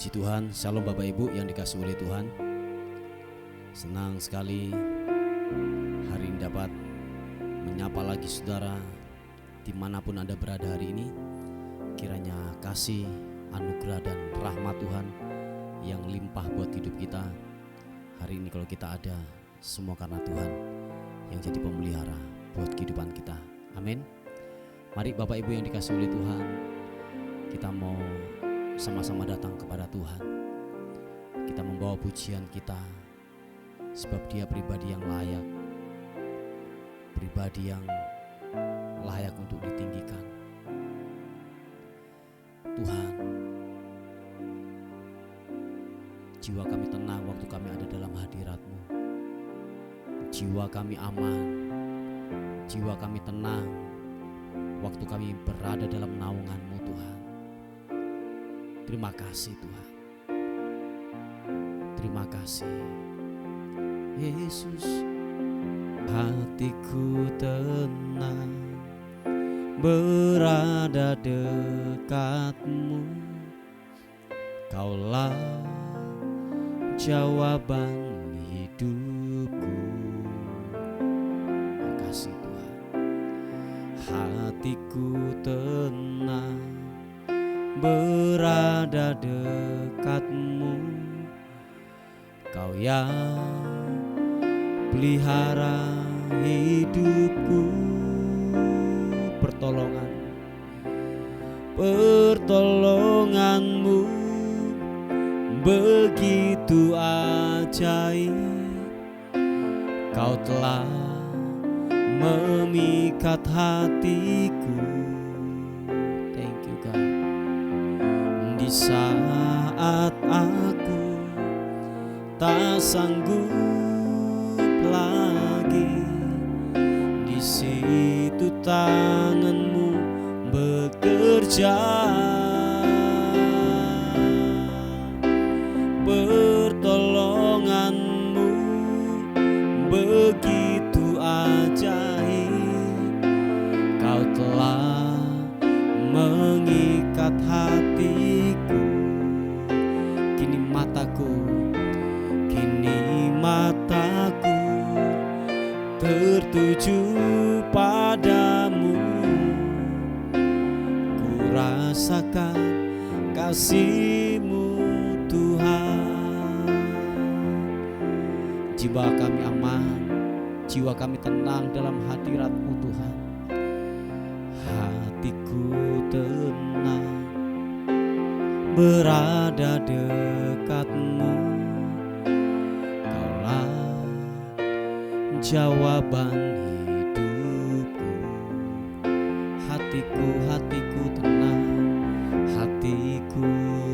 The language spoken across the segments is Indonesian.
Puji Tuhan, Shalom Bapak Ibu yang dikasihi oleh Tuhan. Senang sekali hari ini dapat menyapa lagi saudara dimanapun Anda berada hari ini. Kiranya kasih, anugerah dan rahmat Tuhan yang limpah buat hidup kita hari ini. Kalau kita ada, semua karena Tuhan yang jadi pemelihara buat kehidupan kita. Amin. Mari Bapak Ibu yang dikasihi oleh Tuhan, kita mau sama-sama datang kepada Tuhan. Kita membawa pujian kita, sebab Dia pribadi yang layak, pribadi yang layak untuk ditinggikan. Tuhan, jiwa kami tenang waktu kami ada dalam hadirat-Mu. Jiwa kami aman, jiwa kami tenang waktu kami berada dalam naungan-Mu Tuhan. Terima kasih Tuhan. Terima kasih Yesus. Hatiku tenang berada dekat-Mu. Kaulah jawaban hidupku. Terima kasih Tuhan. Hatiku tenang berada dekat-Mu. Kau yang pelihara hidupku. Pertolongan-Mu begitu ajaib. Kau telah memikat hatiku. Thank you God. Di saat aku tak sanggup lagi, di situ tangan-Mu bekerja. Pertolongan-Mu begitu ajaib. Kau telah mengikat hatiku. Kini mataku tertuju padamu. Ku rasakan kasih-Mu Tuhan. Jiwa kami aman, jiwa kami tenang dalam hadirat-Mu Tuhan. Hatiku tenang berada dekat-Mu. Kaulah jawaban hidupku. Hatiku tenang, hatiku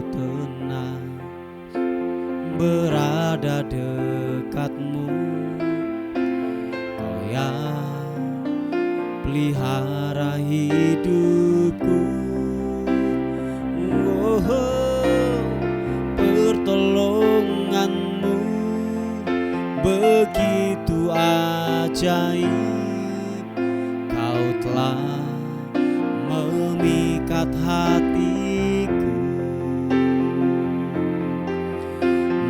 tenang berada dekat-Mu. Kau yang pelihara hidupku. Pertolongan-Mu begitu ajaib. Kau telah memikat hatiku.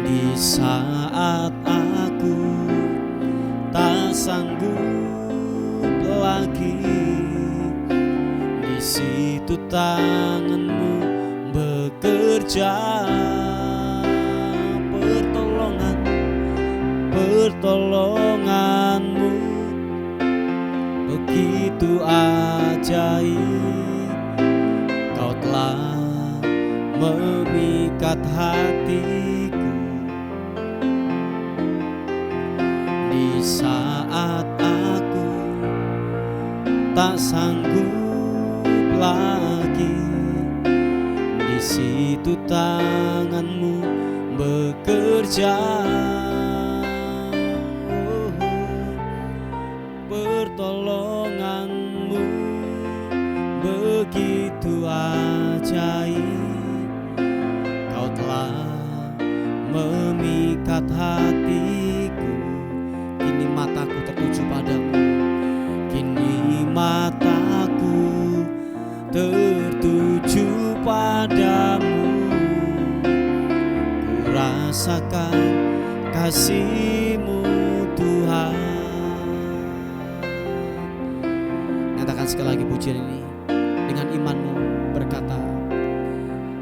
Di saat aku tak sanggup lagi, di situ tangan-Mu bekerja. Pertolongan-Mu begitu ajaib. Kau telah memikat hatiku. Di saat aku tak sanggup lagi, di situ tangan-Mu bekerja. Pertolongan-Mu begitu ajaib. Kau telah memikat hatiku. Kini mataku tertuju padamu. Kini mataku tertuju padamu. rasakan kasih-Mu Tuhan. Nyatakan sekali lagi pujian ini dengan imanmu, berkata,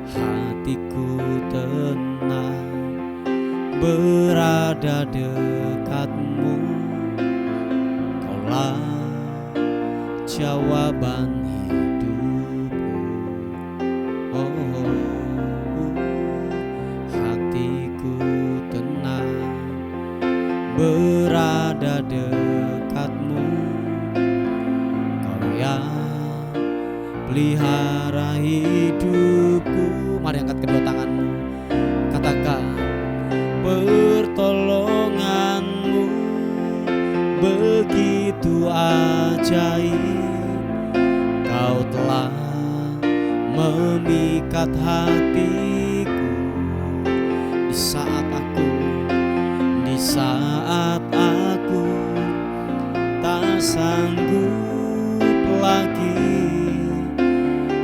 hatiku tenang berada dekat-Mu, Kaulah jawaban hidupku. Hatiku tenang berada dekat-Mu, Kau yang pelihara hidupku. Mari angkat kedua tanganmu, katakan, pertolongan-Mu begitu ajaib, Kau telah memikat hatiku. Di saat aku tak sanggup lagi,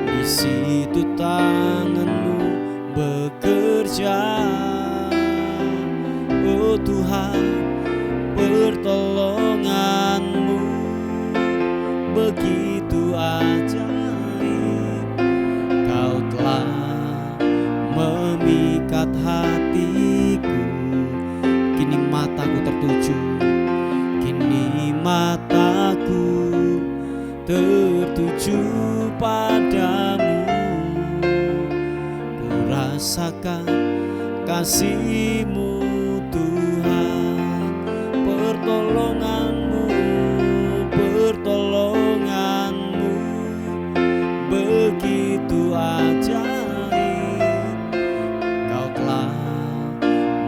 di situ tangan-Mu bekerja. Oh Tuhan, pertolongan-Mu begitu ajaib, Kau telah memikat hatiku. Kini mataku tertuju, kini mataku tertuju padamu. Ku rasakan kasih-Mu Tuhan, pertolongan-Mu begitu ajaib, Kau telah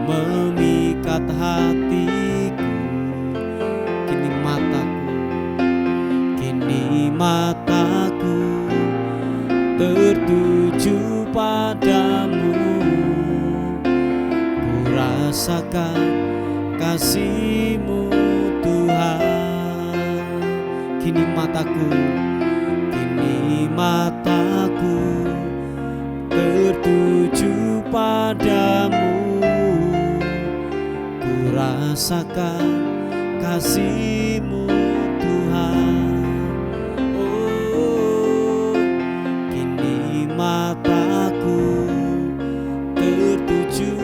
memikat hatiku. Kini mataku tertuju padamu. Ku rasakan kasih-Mu Tuhan. Kini mataku tertuju padamu. Ku rasakan kasih-Mu Tuhan. Oh, kini mataku tertuju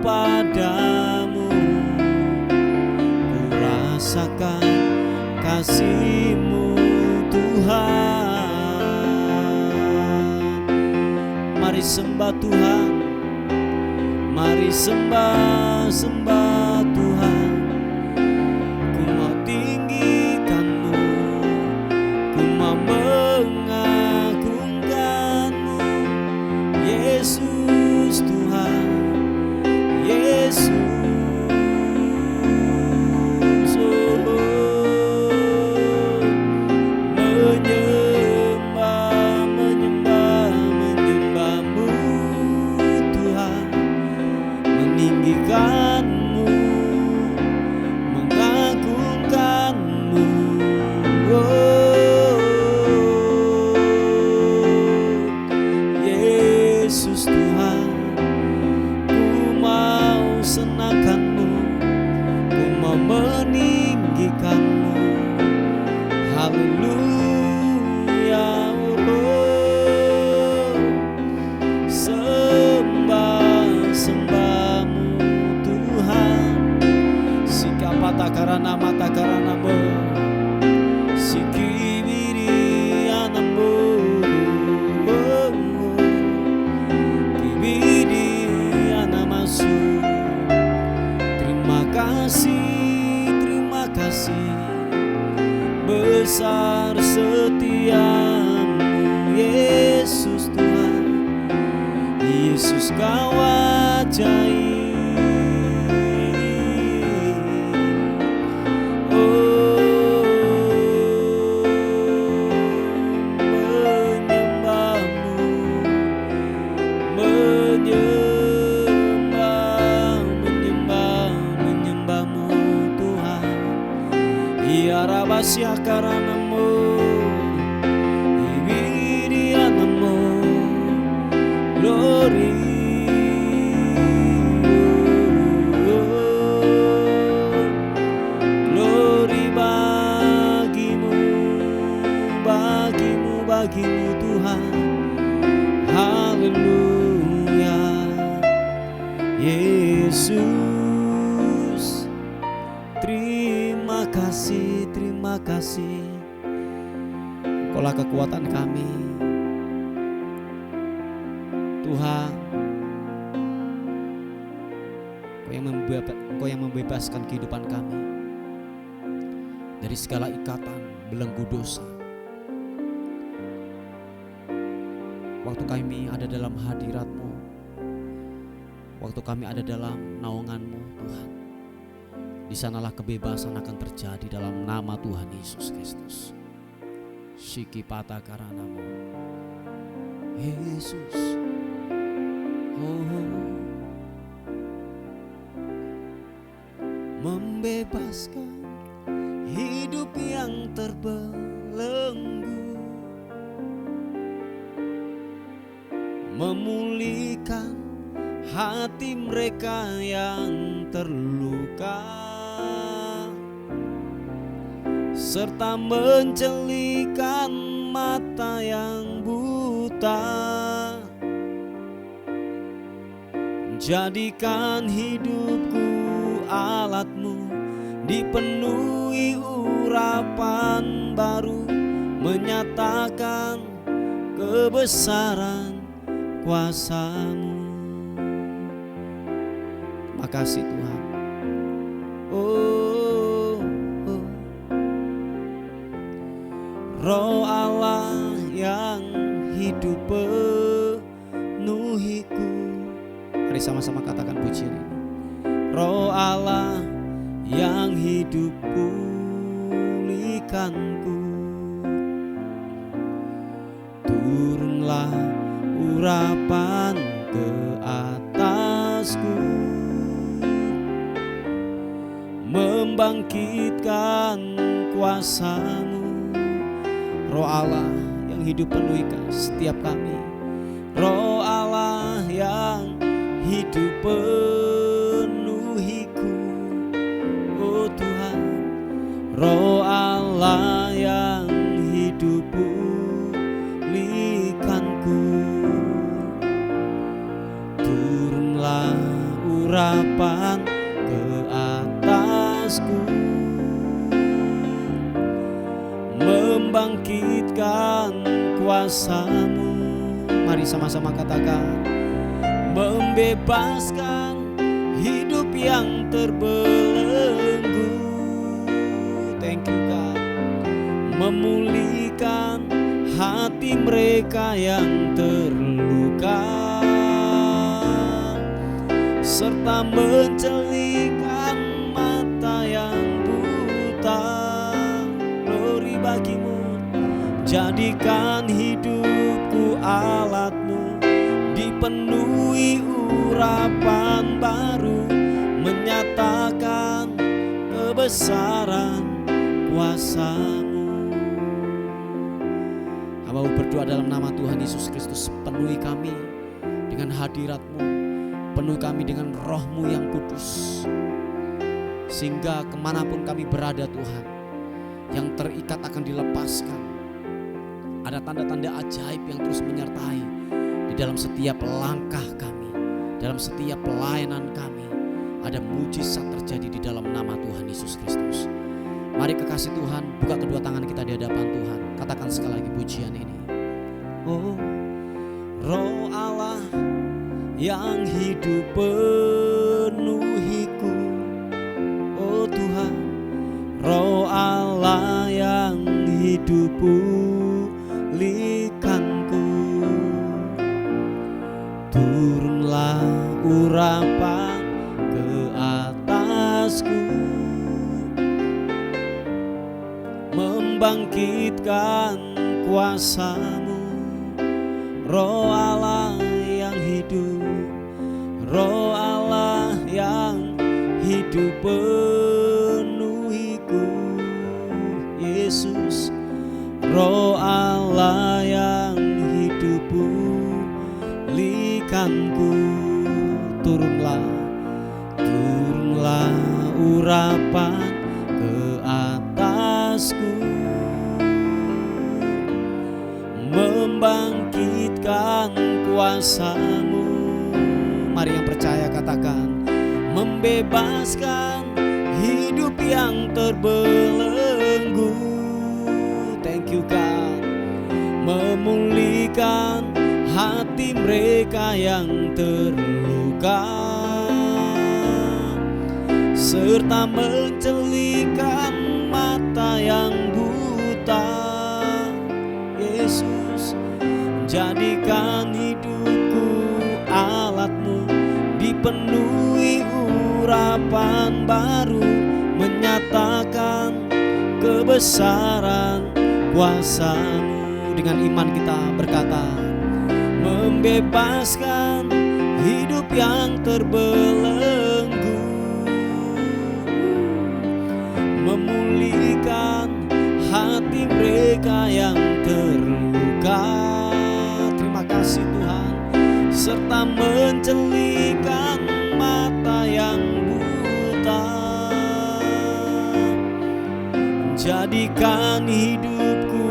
padamu. Ku rasakan kasih-Mu Tuhan. Mari sembah Tuhan, mari sembah Tuhan. Ku mau tinggikan-Mu, ku mau mengagungkan-Mu, Yesus Tuhan, Yesus. Menyembah-Mu Tuhan, meninggikan-Mu bagimu Tuhan. Haleluya Yesus. Terima kasih, terima kasih. Engkaulah kekuatan kami Tuhan. Engkau yang membebaskan kehidupan kami dari segala ikatan belenggu dosa. Waktu kami ada dalam hadirat-Mu, waktu kami ada dalam naungan-Mu Tuhan, di sanalah kebebasan akan terjadi dalam nama Tuhan Yesus Kristus. Shiki pata karanamu Yesus. Membebaskan hidup yang terbelenggu, memulihkan hati mereka yang terluka, serta mencelikan mata yang buta. Jadikan hidupku alat-Mu, dipenuhi urapan baru, menyatakan kebesaran kuasa-Mu. Terima kasih Tuhan. Roh Allah yang hidup penuhiku. Mari sama-sama katakan pujian ini. Roh Allah yang hidup pulihkanku. Turunlah urapan ke atasku, membangkitkan kuasa-Mu. Roh Allah yang hidup penuhikan setiap kami. Roh Allah yang hidup penuhiku. Oh Tuhan, Roh Allah yang hidup pulihkanku. Turunlah urapan ke atasku, membangkitkan kuasa-Mu. Mari sama-sama katakan. Membebaskan hidup yang terbelenggu. Thank you God. Memulihkan hati mereka yang terluka, serta mencelikan mata yang buta. Glory bagimu. Jadikan hidupku alat-Mu, dipenuhi urapan baru, menyatakan kebesaran kuasa-Mu. Hamba berdoa dalam nama Tuhan Yesus Kristus, penuhi kami dengan hadirat-Mu, penuhi kami dengan Roh-Mu yang kudus, sehingga kemanapun kami berada Tuhan, yang terikat akan dilepaskan. Ada tanda-tanda ajaib yang terus menyertai di dalam setiap langkah kami, dalam setiap pelayanan kami. Ada mujizat terjadi di dalam nama Tuhan Yesus Kristus. Mari kekasih Tuhan, buka kedua tangan kita di hadapan Tuhan. Katakan sekali lagi pujian ini. Oh, Roh Allah yang hidup penuhiku. Oh Tuhan, Roh Allah yang hidup pulihkanku. Turunlah urapan ke atasku, membangkitkan kuasa-Mu. Roh Allah yang hidup, Roh Allah yang hidup penuhiku. Yesus, Roh Allah yang hidup pulihkanku. Turunlah, turunlah urapan ke atasku, membangkitkan kuasa-Mu. Mari yang percaya katakan, membebaskan hidup yang terbelenggu. Thank you God. Memulihkan hati mereka yang terluka, serta mencelihkan mata yang buta. Yesus, jadikan hidupku alat-Mu, dipenuhi urapan baru, menyatakan kebesaran kuasa-Mu. Dengan iman kita berkata, membebaskan hidup yang terbelenggu, memulihkan hati mereka yang terluka. Terima kasih Tuhan. Serta mencelihkan mata yang buta. Jadikan hidupku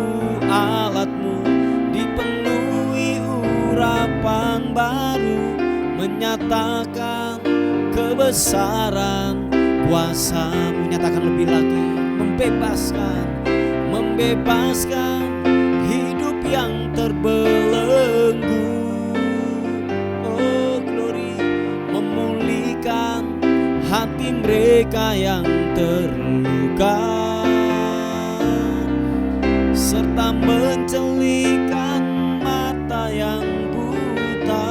alat-Mu, dipenuhi urapan baru, menyatakan kebesaran kuasa-Mu. Nyatakan lebih lagi, membebaskan hidup yang terbelenggu. Oh glory, memulihkan hati mereka yang terluka, serta mencelihkan mata yang buta.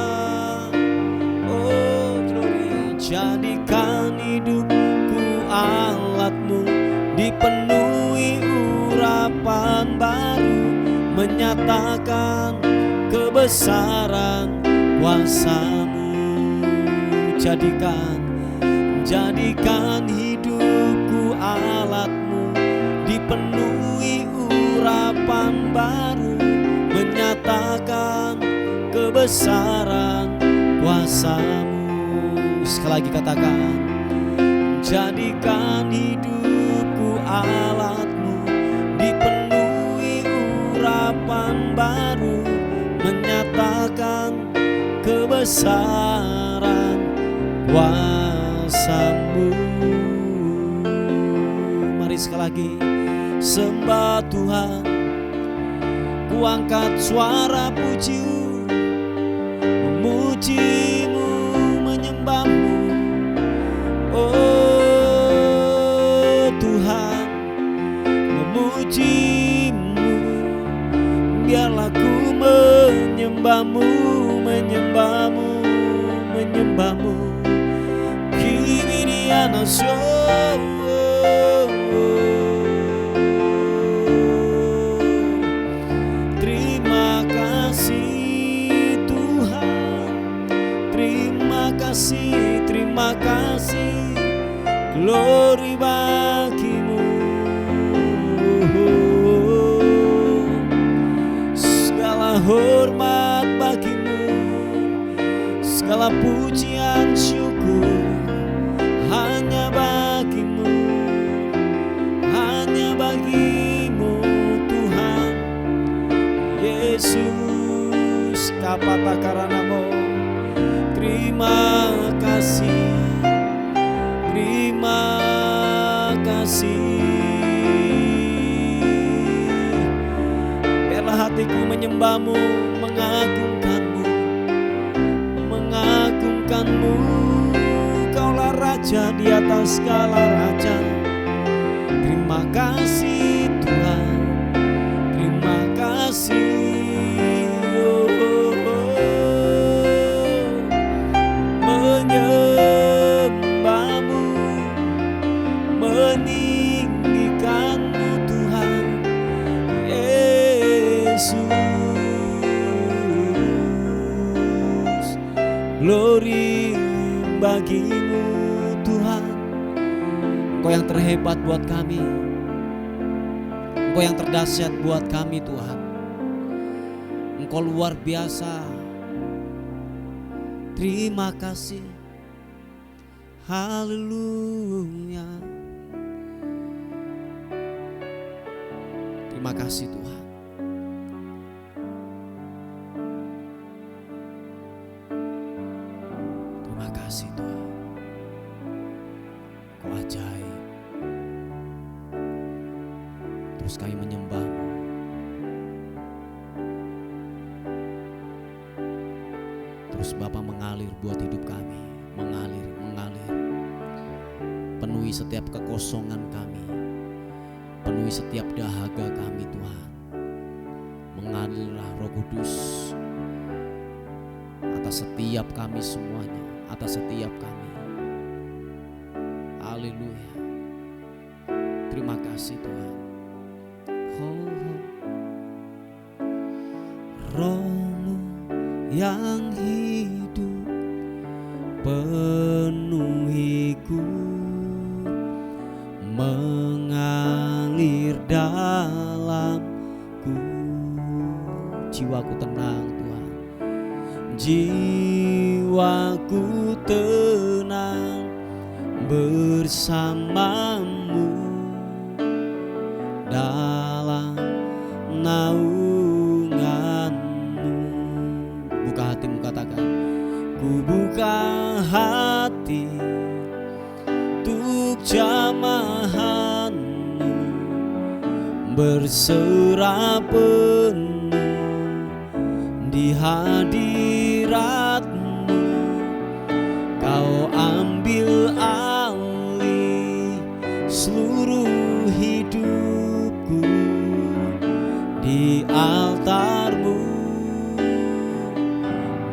Oh glory, jadikan hidupku alat-Mu, dipenuhi urapan baru, menyatakan kebesaran kuasa-Mu. Jadikan hidupku alat-Mu, dipenuhi urapan baru, menyatakan kebesaran kuasa-Mu. Sekali lagi katakan, jadikan hidupku alat-Mu, dipenuhi urapan baru, menyatakan kebesaran kuasa-Mu. Mari sekali lagi sembah Tuhan, ku angkat suara puji-Mu, memuji-Mu, menyembah-Mu. Oh Tuhan, memuji-Mu, biarlah ku menyembah-Mu, menyembah-Mu, menyembah-Mu. Kibiriana terima kasih Tuhan, terima kasih, glory bagi-Mu. Segala hormat bagi-Mu, segala pujian syukur hanya bagi-Mu, hanya bagi-Mu Tuhan Yesus. Kapata karanamo, terima kasih, terima kasih. Biarlah hatiku menyembah-Mu, mengagungkan-Mu, mengagungkan-Mu. Kaulah Raja di atas segala raja. Terima kasih Tuhan, terima kasih. Menyembah-Mu, meninggikan-Mu Tuhan Yesus. Glory bagi-Mu Tuhan. Engkau yang terhebat buat kami, Engkau yang terdahsyat buat kami Tuhan. Engkau luar biasa. Terima kasih, haleluya. Terima kasih Tuhan. Terima kasih Tuhan, Kau ajaib. Terus kami menyembah-Mu. Terus Bapa mengalir buat hidup kami, mengalir. Penuhi setiap kekosongan kami, penuhi setiap dahaga kami Tuhan. Mengalirlah Roh Kudus atas setiap kami semuanya, atas setiap kami. Haleluya. Terima kasih Tuhan. Roh-Mu yang hidup penuhiku, mengalir dalamku. Jiwaku tenang Tuhan, jiwaku tenang bersama-Mu dalam naungan-Mu. Buka hatimu, katakan, ku buka hati untuk jamahan-Mu, berserah penuh di hadirat-Mu. Kau ambil alih seluruh hidupku di altar-Mu,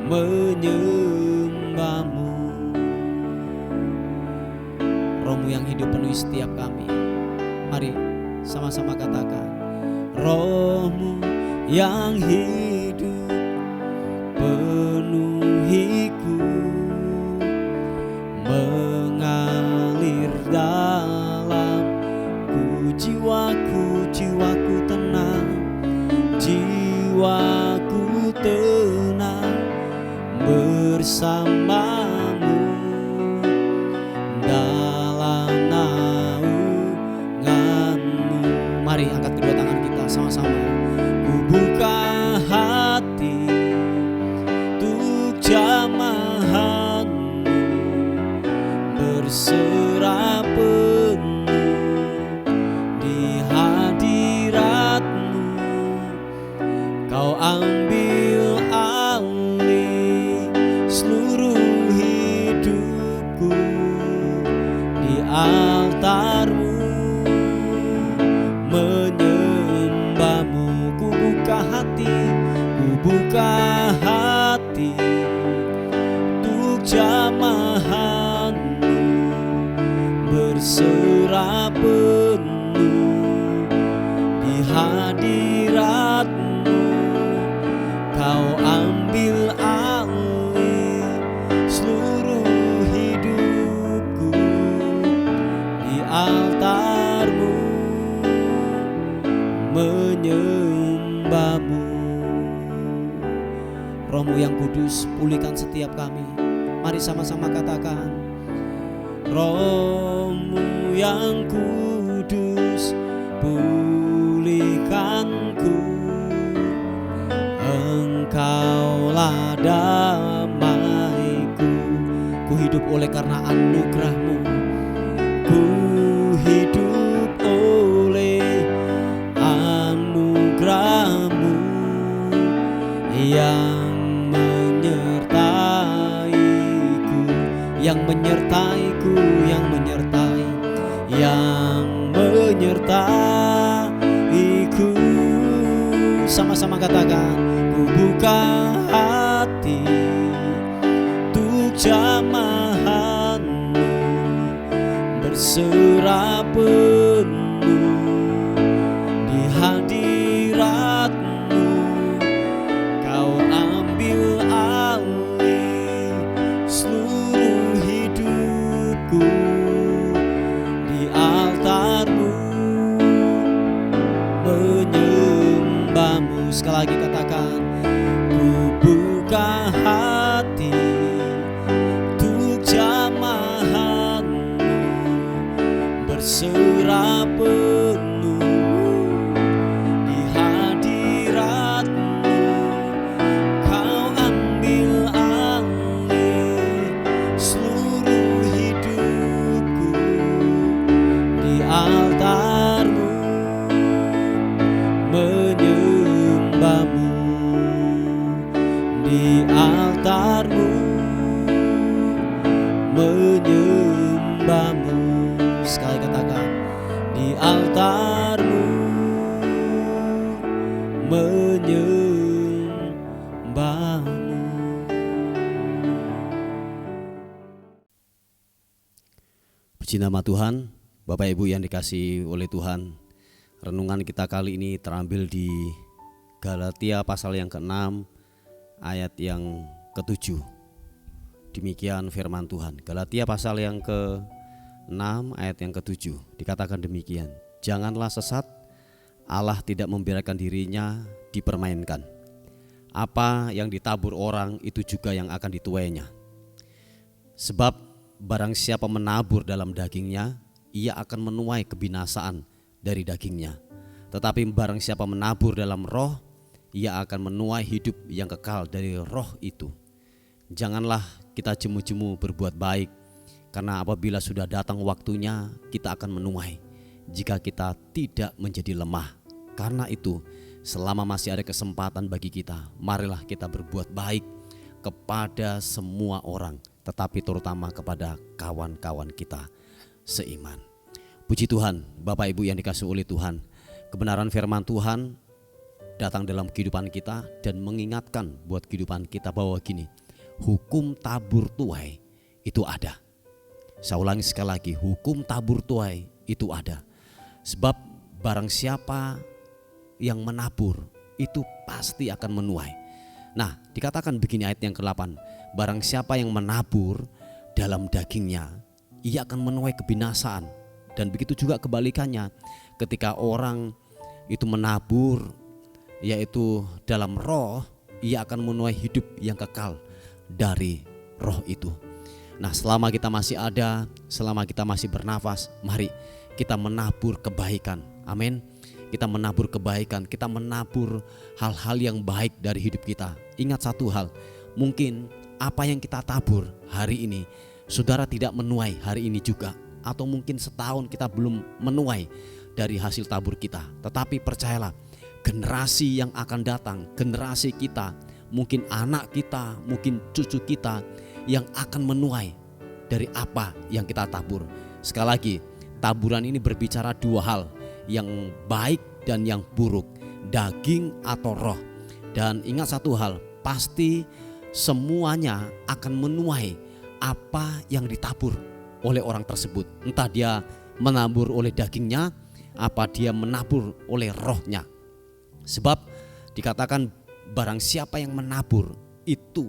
menyembah-Mu. Roh-Mu yang hidup penuhi setiap kami. Mari sama-sama katakan, Roh-Mu yang hidup penuhiku, mengalir dalamku. Jiwaku tenang, jiwaku tenang bersama-Mu dalam naungan-Mu. Mari angkat kedua tangan kita sama-sama. Ku buka hati untuk jamahan-Mu, berserah penuh di hadirat-Mu. Kau ambil alih seluruh hidupku di altar-Mu, menyembah-Mu. Ku buka hati untuk jamahan-Mu, berserah penuh di hadirat-Mu. Kau ambil alih seluruh hidupku di altar-Mu, menyembah-Mu. Roh-Mu yang kudus, pulihkan setiap kami. Mari sama-sama katakan, Roh-Mu yang kudus, pulihkanku. Engkaulah damaiku. Ku hidup oleh karena anugerah-Mu. Ku hidup oleh anugerah-Mu yang menyertaiku, yang menyertaiku, yang menyertaiku. Sama-sama katakan, ku buka hati untuk jamahan-Mu, berserah penuh di hadirat-Mu. Kau ambil alih seluruh hidupku di altar-Mu, menyembah-Mu. Sekali lagi katakan, ku buka hati untuk jamahan-Mu, berserah Puji nama Tuhan, Bapak Ibu yang dikasihi oleh Tuhan. Renungan kita kali ini terambil di Galatia pasal yang ke-6 ayat yang ke-7. Demikian firman Tuhan. Galatia pasal yang ke-6 ayat yang ke-7 dikatakan demikian. Janganlah sesat, Allah tidak membiarkan dirinya dipermainkan. Apa yang ditabur orang itu juga yang akan dituainya. Sebab barang siapa menabur dalam dagingnya, ia akan menuai kebinasaan dari dagingnya. Tetapi barang siapa menabur dalam roh, ia akan menuai hidup yang kekal dari roh itu. Janganlah kita jemu-jemu berbuat baik, karena apabila sudah datang waktunya, kita akan menuai jika kita tidak menjadi lemah. Karena itu, selama masih ada kesempatan bagi kita, marilah kita berbuat baik kepada semua orang, tetapi terutama kepada kawan-kawan kita seiman. Puji Tuhan, Bapak Ibu yang dikasihi oleh Tuhan, kebenaran firman Tuhan datang dalam kehidupan kita dan mengingatkan buat kehidupan kita bahwa gini, hukum tabur tuai itu ada. Saya ulangi sekali lagi, hukum tabur tuai itu ada. Sebab barang siapa yang menabur itu pasti akan menuai. Nah, dikatakan begini ayat yang ke-8, barang siapa yang menabur dalam dagingnya, ia akan menuai kebinasaan. Dan begitu juga kebalikannya, ketika orang itu menabur yaitu dalam roh, ia akan menuai hidup yang kekal dari roh itu. Nah, selama kita masih ada, selama kita masih bernafas, mari kita menabur kebaikan. Amin. Kita menabur kebaikan, kita menabur hal-hal yang baik dari hidup kita. Ingat satu hal, mungkin apa yang kita tabur hari ini, saudara tidak menuai hari ini juga. Atau mungkin setahun kita belum menuai dari hasil tabur kita. Tetapi percayalah, generasi yang akan datang, generasi kita, mungkin anak kita, mungkin cucu kita yang akan menuai dari apa yang kita tabur. Sekali lagi, taburan ini berbicara dua hal, yang baik dan yang buruk, daging atau roh. Dan ingat satu hal, pasti semuanya akan menuai apa yang ditabur oleh orang tersebut. Entah dia menabur oleh dagingnya, apa dia menabur oleh rohnya. Sebab dikatakan barang siapa yang menabur itu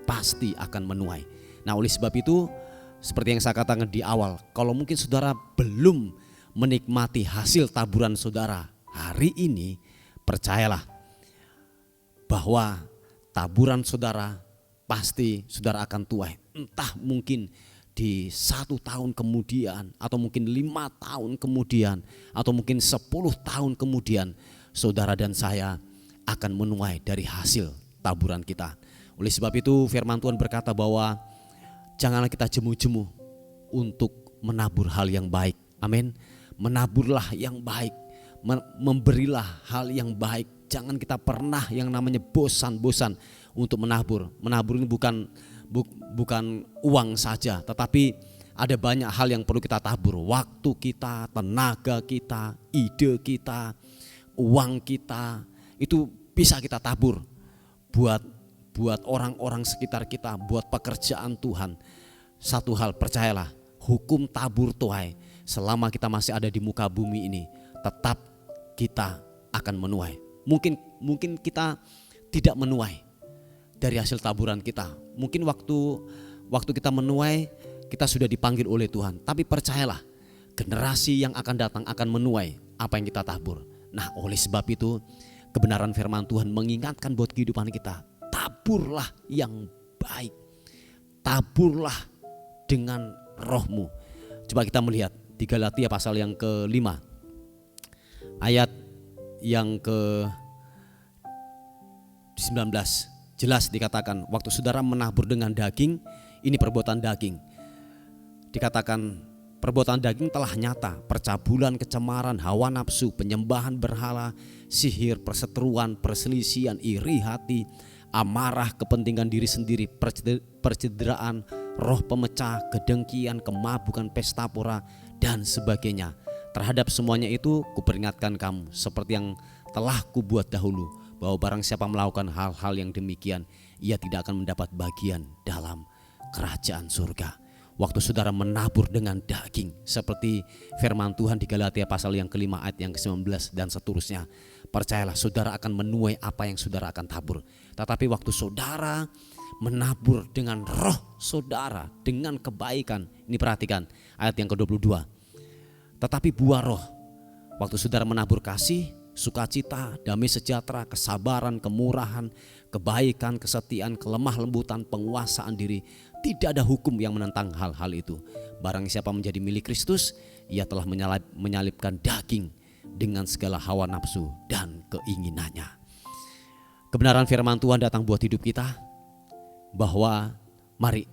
pasti akan menuai. Nah, oleh sebab itu seperti yang saya katakan di awal, kalau mungkin saudara belum menikmati hasil taburan saudara hari ini, percayalah bahwa taburan saudara pasti saudara akan tuai. Entah mungkin di 1 tahun kemudian, atau mungkin 5 tahun kemudian, atau mungkin 10 tahun kemudian, saudara dan saya akan menuai dari hasil taburan kita. Oleh sebab itu firman Tuhan berkata bahwa janganlah kita jemu-jemu untuk menabur hal yang baik. Amin. Menaburlah yang baik, memberilah hal yang baik. Jangan kita pernah yang namanya bosan-bosan untuk menabur. Menabur ini bukan uang saja, tetapi ada banyak hal yang perlu kita tabur. Waktu kita, tenaga kita, ide kita, uang kita, itu bisa kita tabur buat orang-orang sekitar kita, buat pekerjaan Tuhan. Satu hal, percayalah, hukum tabur tuai, selama kita masih ada di muka bumi ini, tetap kita akan menuai. Mungkin kita tidak menuai dari hasil taburan kita. Mungkin waktu kita menuai, kita sudah dipanggil oleh Tuhan. Tapi percayalah, generasi yang akan datang akan menuai apa yang kita tabur. Nah, oleh sebab itu kebenaran firman Tuhan mengingatkan buat kehidupan kita, taburlah yang baik, taburlah dengan rohmu. Coba kita melihat di Galatia pasal yang ke-5 ayat yang ke-19, jelas dikatakan waktu saudara menabur dengan daging, ini perbuatan daging. Dikatakan perbuatan daging telah nyata, percabulan, kecemaran, hawa nafsu, penyembahan berhala, sihir, perseteruan, perselisihan, iri hati, amarah, kepentingan diri sendiri, percederaan, roh pemecah, kedengkian, kemabukan, pesta pora, dan sebagainya. Terhadap semuanya itu kuperingatkan kamu, seperti yang telah kubuat dahulu, bahwa barang siapa melakukan hal-hal yang demikian, ia tidak akan mendapat bagian dalam kerajaan surga. waktu saudara menabur dengan daging, seperti firman Tuhan di Galatia pasal yang ke-5 ayat yang ke-19 dan seterusnya. Percayalah, saudara akan menuai apa yang saudara akan tabur. Tetapi waktu saudara menabur dengan roh saudara, dengan kebaikan, ini perhatikan ayat yang ke-22. Tetapi buah roh, waktu saudara menabur kasih, sukacita, damai sejahtera, kesabaran, kemurahan, kebaikan, kesetiaan, kelemah lembutan, penguasaan diri, tidak ada hukum yang menentang hal-hal itu. Barang siapa menjadi milik Kristus, ia telah menyalibkan daging dengan segala hawa nafsu dan keinginannya. Kebenaran firman Tuhan datang buat hidup kita, bahwa mari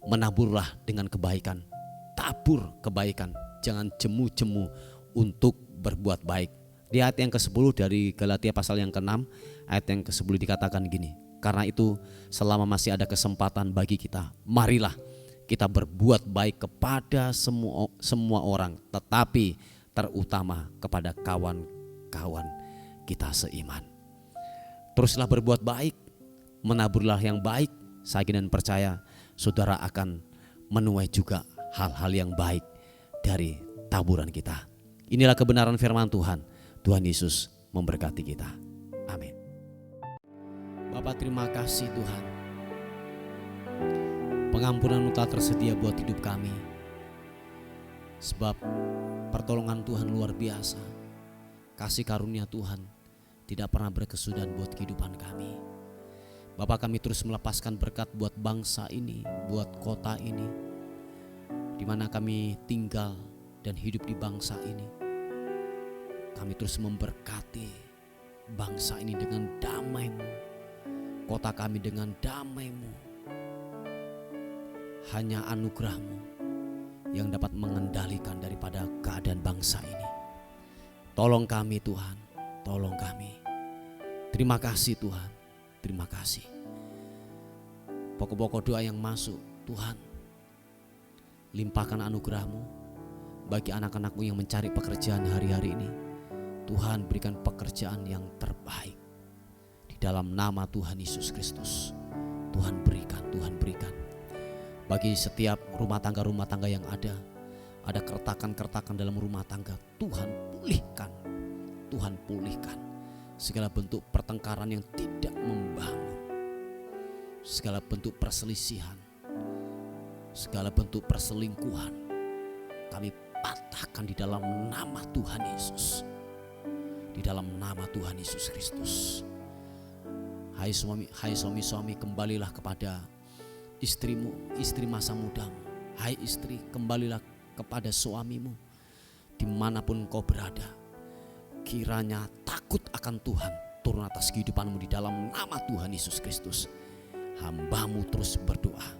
menaburlah dengan kebaikan. Tabur kebaikan, jangan jemu-jemu untuk berbuat baik. Di ayat yang ke-10 dari Galatia pasal yang ke-6, ayat yang ke-10 dikatakan gini, karena itu selama masih ada kesempatan bagi kita, marilah kita berbuat baik kepada semua orang, tetapi terutama kepada kawan-kawan kita seiman. Teruslah berbuat baik, menaburlah yang baik. Saya dan percaya saudara akan menuai juga hal-hal yang baik dari taburan kita. Inilah kebenaran firman Tuhan. Tuhan Yesus memberkati kita. Amin. Bapak, terima kasih Tuhan. Pengampunan telah tersedia buat hidup kami. Sebab pertolongan Tuhan luar biasa. Kasih karunia Tuhan tidak pernah berkesudahan buat kehidupan kami. Bapak, kami terus melepaskan berkat buat bangsa ini, buat kota ini, di mana kami tinggal dan hidup di bangsa ini. Kami terus memberkati bangsa ini dengan damai-Mu, kota kami dengan damai-Mu. Hanya anugerah-Mu yang dapat mengendalikan daripada keadaan bangsa ini. Tolong kami Tuhan, tolong kami. Terima kasih Tuhan, terima kasih. Pokok-pokok doa yang masuk, Tuhan, limpahkan anugerah-Mu bagi anak-anak-Mu yang mencari pekerjaan hari-hari ini. Tuhan, berikan pekerjaan yang terbaik di dalam nama Tuhan Yesus Kristus. Tuhan berikan, Tuhan berikan. Bagi setiap rumah tangga yang ada keretakan-keretakan dalam rumah tangga, Tuhan pulihkan, Tuhan pulihkan. Segala bentuk pertengkaran yang tidak membangun, segala bentuk perselisihan, segala bentuk perselingkuhan, kami patahkan di dalam nama Tuhan Yesus. Di dalam nama Tuhan Yesus Kristus. Hai suami-suami, kembalilah kepada istrimu, istri masa mudamu. Hai istri, kembalilah kepada suamimu dimanapun kau berada. Kiranya takut akan Tuhan turun atas kehidupanmu di dalam nama Tuhan Yesus Kristus. Hambamu terus berdoa.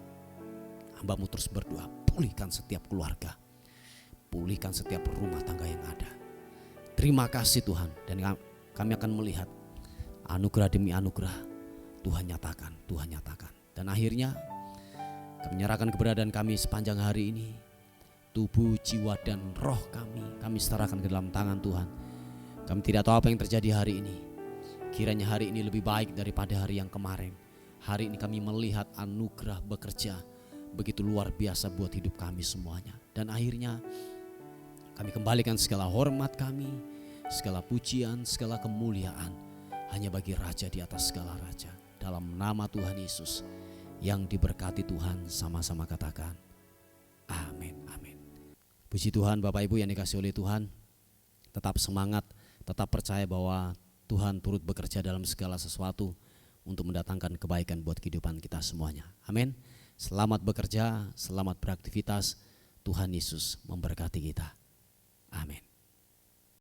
Hambamu terus berdoa, pulihkan setiap keluarga, pulihkan setiap rumah tangga yang ada. Terima kasih Tuhan, dan kami akan melihat anugerah demi anugerah Tuhan nyatakan, Tuhan nyatakan. Dan akhirnya kami menyerahkan keberadaan kami sepanjang hari ini. Tubuh, jiwa, dan roh kami serahkan ke dalam tangan Tuhan. Kami tidak tahu apa yang terjadi hari ini. Kiranya hari ini lebih baik daripada hari yang kemarin. Hari ini kami melihat anugerah bekerja begitu luar biasa buat hidup kami semuanya. Dan akhirnya kami kembalikan segala hormat kami, segala pujian, segala kemuliaan hanya bagi Raja di atas segala raja. Dalam nama Tuhan Yesus yang diberkati Tuhan, sama-sama katakan amin, amin. Puji Tuhan, Bapak Ibu yang dikasihi oleh Tuhan. Tetap semangat, tetap percaya bahwa Tuhan turut bekerja dalam segala sesuatu untuk mendatangkan kebaikan buat kehidupan kita semuanya. Amin. Selamat bekerja, selamat beraktivitas. Tuhan Yesus memberkati kita. Amin.